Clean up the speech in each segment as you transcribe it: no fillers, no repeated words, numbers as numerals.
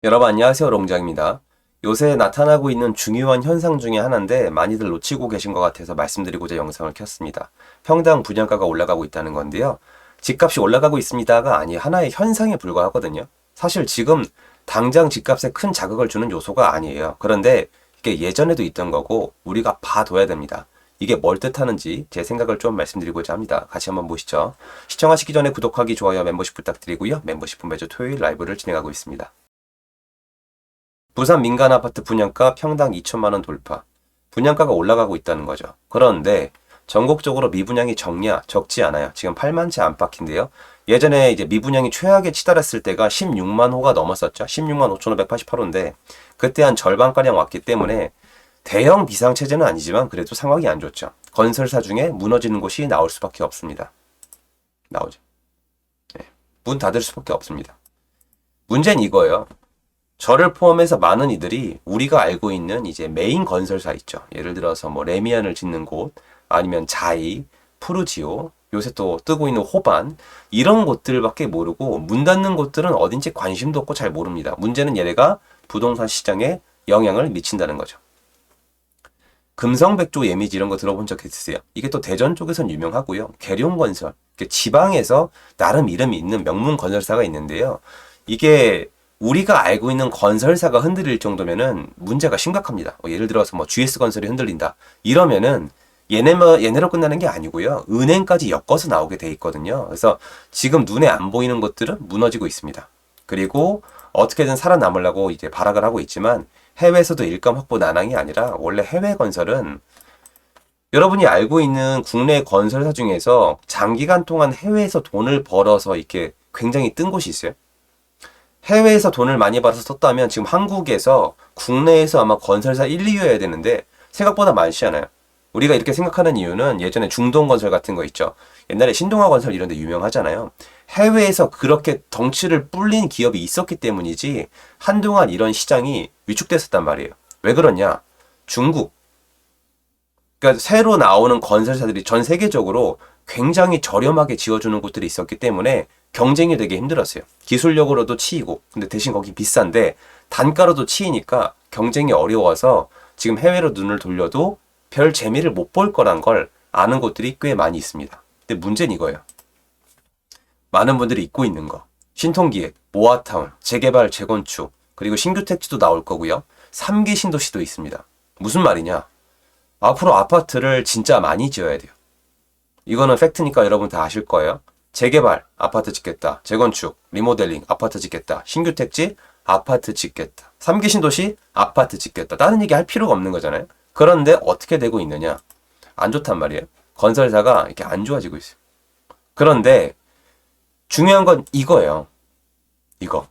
여러분 안녕하세요. 롱장입니다. 요새 나타나고 있는 중요한 현상 중에 하나인데 많이들 놓치고 계신 것 같아서 말씀드리고자 영상을 켰습니다. 평당 분양가가 올라가고 있다는 건데요. 집값이 올라가고 있습니다가 아니 하나의 현상에 불과하거든요. 사실 지금 당장 집값에 큰 자극을 주는 요소가 아니에요. 그런데 이게 예전에도 있던 거고 우리가 봐둬야 됩니다. 이게 뭘 뜻하는지 제 생각을 좀 말씀드리고자 합니다. 같이 한번 보시죠. 시청하시기 전에 구독하기, 좋아요, 멤버십 부탁드리고요. 멤버십은 매주 토요일 라이브를 진행하고 있습니다. 부산 민간 아파트 분양가 평당 2천만 원 돌파. 분양가가 올라가고 있다는 거죠. 그런데 전국적으로 미분양이 적냐? 적지 않아요. 지금 8만 채 안팎인데요. 예전에 이제 미분양이 최악에 치달았을 때가 16만 호가 넘었었죠. 16만 5,588호인데 그때 한 절반가량 왔기 때문에 대형 비상체제는 아니지만 그래도 상황이 안 좋죠. 건설사 중에 무너지는 곳이 나올 수밖에 없습니다. 나오죠. 네. 문 닫을 수밖에 없습니다. 문제는 이거예요. 저를 포함해서 많은 이들이 우리가 알고 있는 이제 메인 건설사 있죠. 예를 들어서 뭐 레미안을 짓는 곳, 아니면 자이, 푸르지오, 요새 또 뜨고 있는 호반, 이런 곳들밖에 모르고 문 닫는 곳들은 어딘지 관심도 없고 잘 모릅니다. 문제는 얘네가 부동산 시장에 영향을 미친다는 거죠. 금성백조 예미지 이런 거 들어본 적 있으세요? 이게 또 대전 쪽에선 유명하고요. 계룡건설, 지방에서 나름 이름이 있는 명문 건설사가 있는데요. 이게 우리가 알고 있는 건설사가 흔들릴 정도면은 문제가 심각합니다. 예를 들어서 뭐 GS건설이 흔들린다. 이러면은 얘네로 끝나는 게 아니고요. 은행까지 엮어서 나오게 돼 있거든요. 그래서 지금 눈에 안 보이는 것들은 무너지고 있습니다. 그리고 어떻게든 살아남으려고 이제 발악을 하고 있지만 해외에서도 일감 확보 난항이 아니라 원래 해외 건설은 여러분이 알고 있는 국내 건설사 중에서 장기간 동안 해외에서 돈을 벌어서 이렇게 굉장히 뜬 곳이 있어요. 해외에서 돈을 많이 벌어서 썼다면 지금 한국에서 국내에서 아마 건설사 1, 2위여야 되는데 생각보다 많지 않아요. 우리가 이렇게 생각하는 이유는 예전에 중동건설 같은 거 있죠. 옛날에 신동아건설 이런 데 유명하잖아요. 해외에서 그렇게 덩치를 불린 기업이 있었기 때문이지 한동안 이런 시장이 위축됐었단 말이에요. 왜 그러냐? 중국, 그러니까 새로 나오는 건설사들이 전 세계적으로 굉장히 저렴하게 지어주는 곳들이 있었기 때문에 경쟁이 되게 힘들었어요. 기술력으로도 치이고, 근데 대신 거기 비싼데 단가로도 치이니까 경쟁이 어려워서 지금 해외로 눈을 돌려도 별 재미를 못 볼 거란 걸 아는 곳들이 꽤 많이 있습니다. 근데 문제는 이거예요. 많은 분들이 잊고 있는 거. 신통기획, 모아타운, 재개발, 재건축, 그리고 신규 택지도 나올 거고요. 3기 신도시도 있습니다. 무슨 말이냐? 앞으로 아파트를 진짜 많이 지어야 돼요. 이거는 팩트니까 여러분 다 아실 거예요. 재개발, 아파트 짓겠다. 재건축, 리모델링, 아파트 짓겠다. 신규 택지, 아파트 짓겠다. 3기 신도시, 아파트 짓겠다. 다른 얘기 할 필요가 없는 거잖아요. 그런데 어떻게 되고 있느냐? 안 좋단 말이에요. 건설사가 이렇게 안 좋아지고 있어요. 그런데 중요한 건 이거예요. 이거.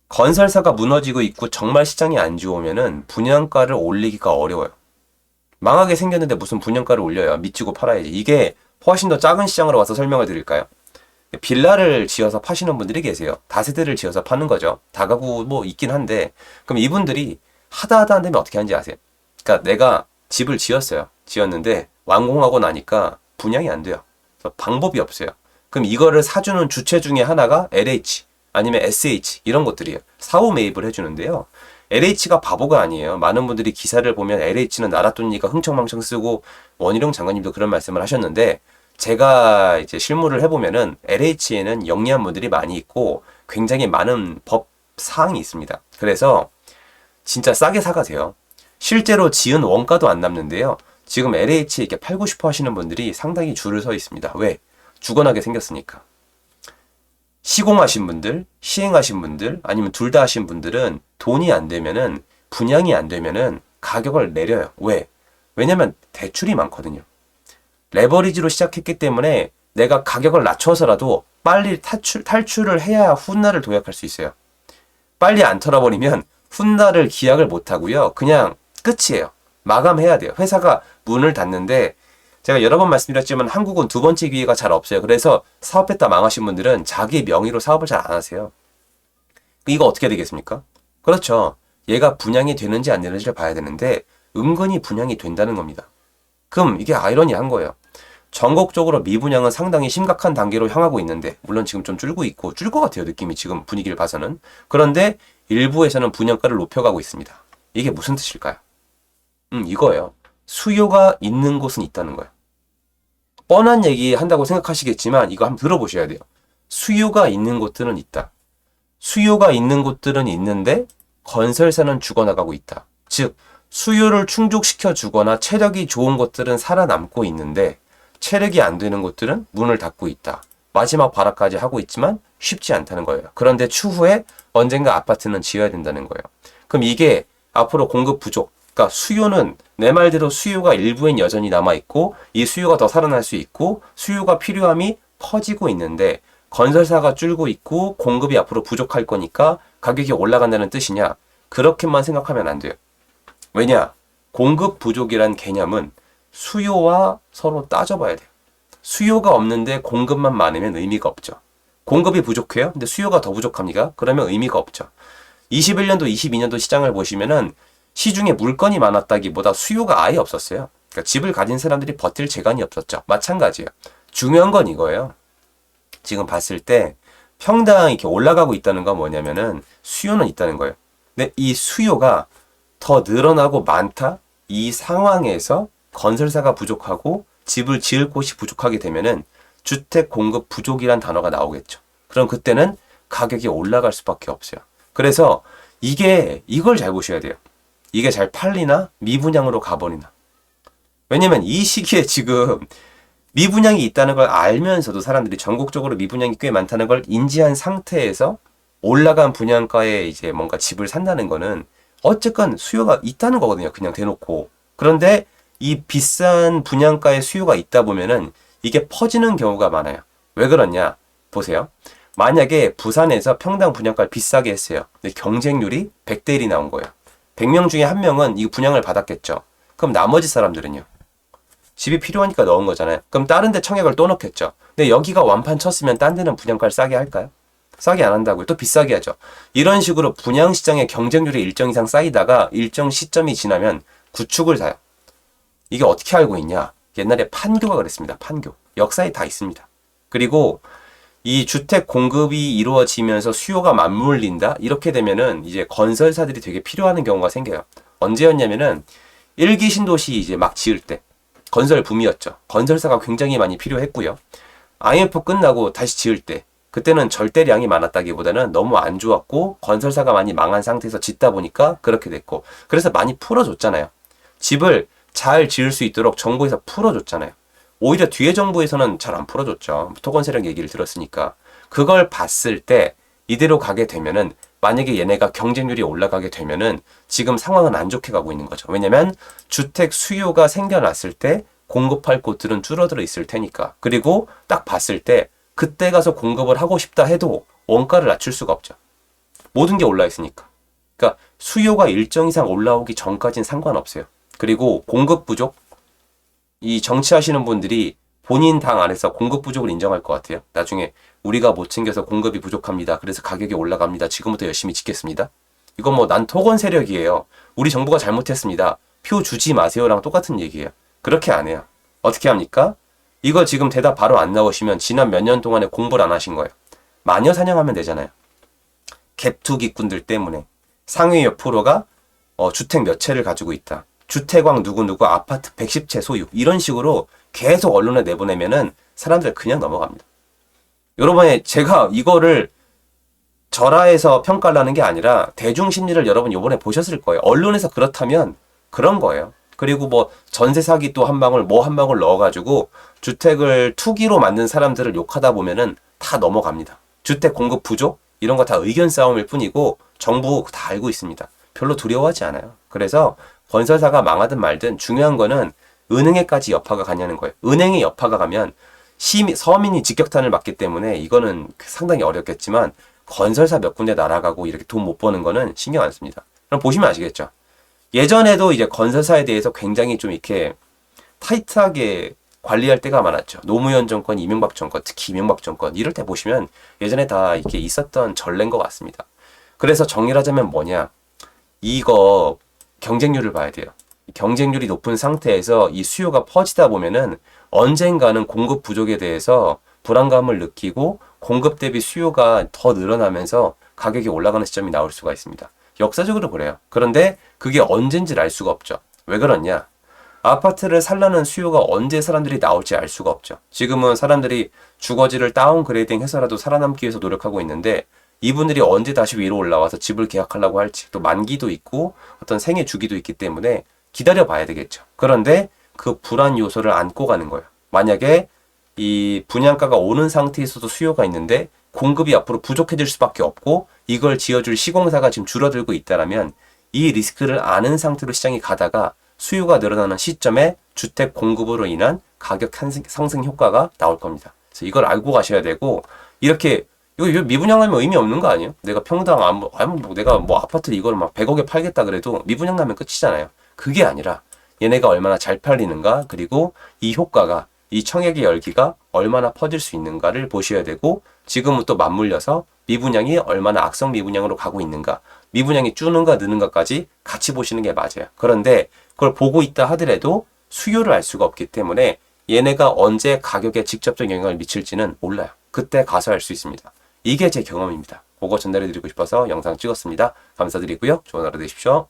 건설사가 무너지고 있고 정말 시장이 안 좋으면은 분양가를 올리기가 어려워요. 망하게 생겼는데 무슨 분양가를 올려요. 미치고 팔아야지. 이게 훨씬 더 작은 시장으로 와서 설명을 드릴까요? 빌라를 지어서 파시는 분들이 계세요. 다세대를 지어서 파는 거죠. 다가구 뭐 있긴 한데 그럼 이분들이 하다 안 되면 어떻게 하는지 아세요? 그러니까 내가 집을 지었어요. 지었는데 완공하고 나니까 분양이 안 돼요. 그래서 방법이 없어요. 그럼 이거를 사주는 주체 중에 하나가 LH 아니면 SH 이런 것들이에요. 사후 매입을 해주는데요. LH가 바보가 아니에요. 많은 분들이 기사를 보면 LH는 나랏돈이니까 흥청망청 쓰고 원희룡 장관님도 그런 말씀을 하셨는데 제가 이제 실무를 해보면은 LH에는 영리한 분들이 많이 있고 굉장히 많은 법 사항이 있습니다. 그래서 진짜 싸게 사가세요. 실제로 지은 원가도 안 남는데요. 지금 LH 이렇게 팔고 싶어 하시는 분들이 상당히 줄을 서 있습니다. 왜? 죽어나게 생겼으니까. 시공하신 분들, 시행하신 분들, 아니면 둘 다 하신 분들은 돈이 안 되면은, 분양이 안 되면은 가격을 내려요. 왜? 왜냐면 대출이 많거든요. 레버리지로 시작했기 때문에 내가 가격을 낮춰서라도 빨리 탈출을 해야 훗날을 도약할 수 있어요. 빨리 안 털어버리면 훗날을 기약을 못 하고요. 그냥 끝이에요. 마감해야 돼요. 회사가 문을 닫는데 제가 여러 번 말씀드렸지만 한국은 두 번째 기회가 잘 없어요. 그래서 사업했다 망하신 분들은 자기 명의로 사업을 잘 안 하세요. 이거 어떻게 되겠습니까? 그렇죠. 얘가 분양이 되는지 안 되는지를 봐야 되는데 은근히 분양이 된다는 겁니다. 그럼 이게 아이러니한 거예요. 전국적으로 미분양은 상당히 심각한 단계로 향하고 있는데 물론 지금 좀 줄고 있고 줄 것 같아요. 느낌이 지금 분위기를 봐서는. 그런데 일부에서는 분양가를 높여가고 있습니다. 이게 무슨 뜻일까요? 이거예요. 수요가 있는 곳은 있다는 거예요. 뻔한 얘기 한다고 생각하시겠지만 이거 한번 들어보셔야 돼요. 수요가 있는 곳들은 있다. 수요가 있는 곳들은 있는데 건설사는 죽어나가고 있다. 즉 수요를 충족시켜 주거나 체력이 좋은 곳들은 살아남고 있는데 체력이 안 되는 곳들은 문을 닫고 있다. 마지막 발악까지 하고 있지만 쉽지 않다는 거예요. 그런데 추후에 언젠가 아파트는 지어야 된다는 거예요. 그럼 이게 앞으로 공급 부족, 그러니까 수요는 내 말대로 수요가 일부엔 여전히 남아있고 이 수요가 더 살아날 수 있고 수요가 필요함이 퍼지고 있는데 건설사가 줄고 있고 공급이 앞으로 부족할 거니까 가격이 올라간다는 뜻이냐? 그렇게만 생각하면 안 돼요. 왜냐? 공급 부족이란 개념은 수요와 서로 따져봐야 돼요. 수요가 없는데 공급만 많으면 의미가 없죠. 공급이 부족해요? 근데 수요가 더 부족합니까? 그러면 의미가 없죠. 21년도, 22년도 시장을 보시면은 시중에 물건이 많았다기보다 수요가 아예 없었어요. 그러니까 집을 가진 사람들이 버틸 재간이 없었죠. 마찬가지예요. 중요한 건 이거예요. 지금 봤을 때 평당 이렇게 올라가고 있다는 건 뭐냐면은 수요는 있다는 거예요. 근데 이 수요가 더 늘어나고 많다? 이 상황에서 건설사가 부족하고 집을 지을 곳이 부족하게 되면은 주택 공급 부족이란 단어가 나오겠죠. 그럼 그때는 가격이 올라갈 수밖에 없어요. 그래서 이걸 잘 보셔야 돼요. 이게 잘 팔리나 미분양으로 가버리나. 왜냐면 이 시기에 지금 미분양이 있다는 걸 알면서도 사람들이 전국적으로 미분양이 꽤 많다는 걸 인지한 상태에서 올라간 분양가에 이제 뭔가 집을 산다는 거는 어쨌건 수요가 있다는 거거든요. 그냥 대놓고. 그런데 이 비싼 분양가의 수요가 있다 보면은 이게 퍼지는 경우가 많아요. 왜 그러냐? 보세요. 만약에 부산에서 평당 분양가를 비싸게 했어요. 근데 경쟁률이 100대 1이 나온 거예요. 100명 중에 1명은 이 분양을 받았겠죠. 그럼 나머지 사람들은요? 집이 필요하니까 넣은 거잖아요. 그럼 다른 데 청약을 또 넣겠죠. 근데 여기가 완판 쳤으면 딴 데는 분양가를 싸게 할까요? 싸게 안 한다고요. 또 비싸게 하죠. 이런 식으로 분양시장의 경쟁률이 일정 이상 쌓이다가 일정 시점이 지나면 구축을 사요. 이게 어떻게 알고 있냐? 옛날에 판교가 그랬습니다. 판교. 역사에 다 있습니다. 그리고 이 주택 공급이 이루어지면서 수요가 맞물린다? 이렇게 되면은 이제 건설사들이 되게 필요하는 경우가 생겨요. 언제였냐면은 1기 신도시 이제 막 지을 때 건설 붐이었죠. 건설사가 굉장히 많이 필요했고요. IMF 끝나고 다시 지을 때 그때는 절대량이 많았다기보다는 너무 안 좋았고 건설사가 많이 망한 상태에서 짓다 보니까 그렇게 됐고 그래서 많이 풀어줬잖아요. 집을 잘 지을 수 있도록 정부에서 풀어줬잖아요. 오히려 뒤에 정부에서는 잘 안 풀어줬죠. 토건세력 얘기를 들었으니까. 그걸 봤을 때 이대로 가게 되면은 만약에 얘네가 경쟁률이 올라가게 되면은 지금 상황은 안 좋게 가고 있는 거죠. 왜냐면 주택 수요가 생겨났을 때 공급할 곳들은 줄어들어 있을 테니까. 그리고 딱 봤을 때 그때 가서 공급을 하고 싶다 해도 원가를 낮출 수가 없죠. 모든 게 올라 있으니까. 그러니까 수요가 일정 이상 올라오기 전까지는 상관없어요. 그리고 공급 부족, 이 정치하시는 분들이 본인 당 안에서 공급 부족을 인정할 것 같아요. 나중에 우리가 못 챙겨서 공급이 부족합니다. 그래서 가격이 올라갑니다. 지금부터 열심히 짓겠습니다. 이건 뭐 난 토건 세력이에요. 우리 정부가 잘못했습니다. 표 주지 마세요랑 똑같은 얘기예요. 그렇게 안 해요. 어떻게 합니까? 이거 지금 대답 바로 안 나오시면 지난 몇 년 동안에 공부를 안 하신 거예요. 마녀 사냥하면 되잖아요. 갭투기꾼들 때문에 상위 몇 프로가 주택 몇 채를 가지고 있다. 주택왕 누구누구 아파트 110채 소유 이런 식으로 계속 언론에 내보내면은 사람들 그냥 넘어갑니다. 여러분의 제가 이거를 절하해서 평가를 게 아니라 대중심리를 여러분 이번에 보셨을 거예요. 언론에서 그렇다면 그런 거예요. 그리고 뭐 전세 사기 또 한 방울 뭐 한 방울 넣어가지고 주택을 투기로 만든 사람들을 욕하다 보면은 다 넘어갑니다. 주택 공급 부족 이런 거 다 의견 싸움일 뿐이고 정부 다 알고 있습니다. 별로 두려워하지 않아요. 그래서 건설사가 망하든 말든 중요한 거는 은행에까지 여파가 가냐는 거예요. 은행에 여파가 가면 서민이 직격탄을 맞기 때문에 이거는 상당히 어렵겠지만 건설사 몇 군데 날아가고 이렇게 돈 못 버는 거는 신경 안 씁니다. 그럼 보시면 아시겠죠. 예전에도 이제 건설사에 대해서 굉장히 좀 이렇게 타이트하게 관리할 때가 많았죠. 노무현 정권, 이명박 정권, 특히 이명박 정권 이럴 때 보시면 예전에 다 이렇게 있었던 전례인 것 같습니다. 그래서 정리를 하자면 뭐냐. 이거 경쟁률을 봐야 돼요. 경쟁률이 높은 상태에서 이 수요가 퍼지다 보면은 언젠가는 공급 부족에 대해서 불안감을 느끼고 공급 대비 수요가 더 늘어나면서 가격이 올라가는 시점이 나올 수가 있습니다. 역사적으로 그래요. 그런데 그게 언젠지를 알 수가 없죠. 왜 그러냐? 아파트를 살라는 수요가 언제 사람들이 나올지 알 수가 없죠. 지금은 사람들이 주거지를 다운그레이딩 해서라도 살아남기 위해서 노력하고 있는데 이분들이 언제 다시 위로 올라와서 집을 계약하려고 할지 또 만기도 있고 어떤 생애 주기도 있기 때문에 기다려 봐야 되겠죠. 그런데 그 불안 요소를 안고 가는 거예요. 만약에 이 분양가가 오는 상태에서도 수요가 있는데 공급이 앞으로 부족해질 수밖에 없고 이걸 지어줄 시공사가 지금 줄어들고 있다라면 이 리스크를 아는 상태로 시장이 가다가 수요가 늘어나는 시점에 주택 공급으로 인한 가격 상승 효과가 나올 겁니다. 그래서 이걸 알고 가셔야 되고 이렇게 이거 미분양하면 의미 없는 거 아니에요? 내가 평당 내가 뭐 아파트 이걸 막 100억에 팔겠다 그래도 미분양 나면 끝이잖아요. 그게 아니라 얘네가 얼마나 잘 팔리는가 그리고 이 효과가 이 청약의 열기가 얼마나 퍼질 수 있는가를 보셔야 되고 지금은 또 맞물려서 미분양이 얼마나 악성 미분양으로 가고 있는가 미분양이 줄는가 느는가까지 같이 보시는 게 맞아요. 그런데 그걸 보고 있다 하더라도 수요를 알 수가 없기 때문에 얘네가 언제 가격에 직접적 영향을 미칠지는 몰라요. 그때 가서 알 수 있습니다. 이게 제 경험입니다. 그거 전달해 드리고 싶어서 영상 찍었습니다. 감사드리고요. 좋은 하루 되십시오.